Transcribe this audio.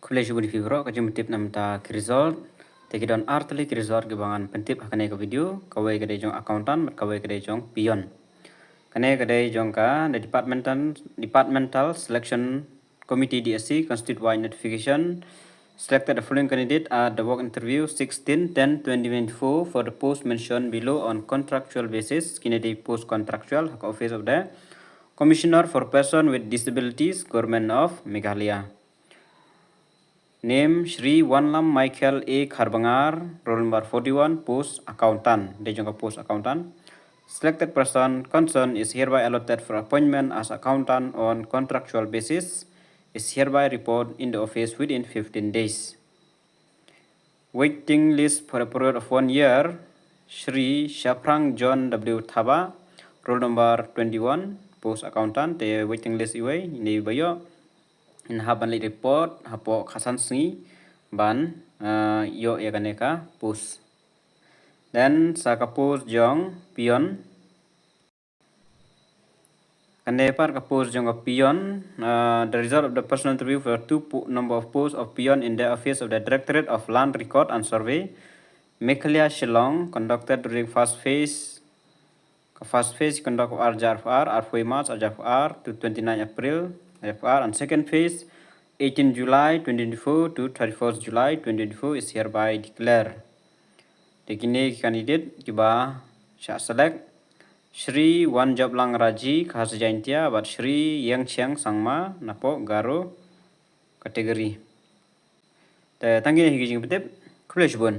Kolej budi fibro kajum tip nam ta result teki don artli result ke bangan pentip akane ke video kawai kedai jong accountant kawai kedai jong peon kane kedai jong ka the departmental selection committee DSC constituent notification selected the following candidate at the work interview 16/10/2024 for the post mentioned below on contractual basis kinedi post contractual office of the commissioner for person with disabilities government of Meghalaya. Name Shri Wanlam Michael A. Karbangar, roll number 41, post accountant. Dejonga post accountant. Selected person concerned is hereby allotted for appointment as accountant on contractual basis. Is hereby report in the office within 15 days. Waiting list for a period of 1 year. Shri Shaprang John W. Thaba, roll number 21, post accountant. The waiting list iway ni bayo. In haban li report hapo khasan singi ban yo ya kaneka post. Then sa kapos jong peon kane par kapos jong peon the result of the personal interview for number of posts of peon in the office of the Directorate of Land Record and Survey Meghalaya Shillong conducted during first phase conduct of RJFR R4 March RJFR to 29 April RJFR, and second phase 18 July 2024 to 31st July 2024 is hereby declared. The kini candidate kiba sya select Shri Wan Jablang Raji khas Jaintia but Shri Yang Chiang Sangma napo Garo kategori. The tangi higi jing betep Kuleshbun.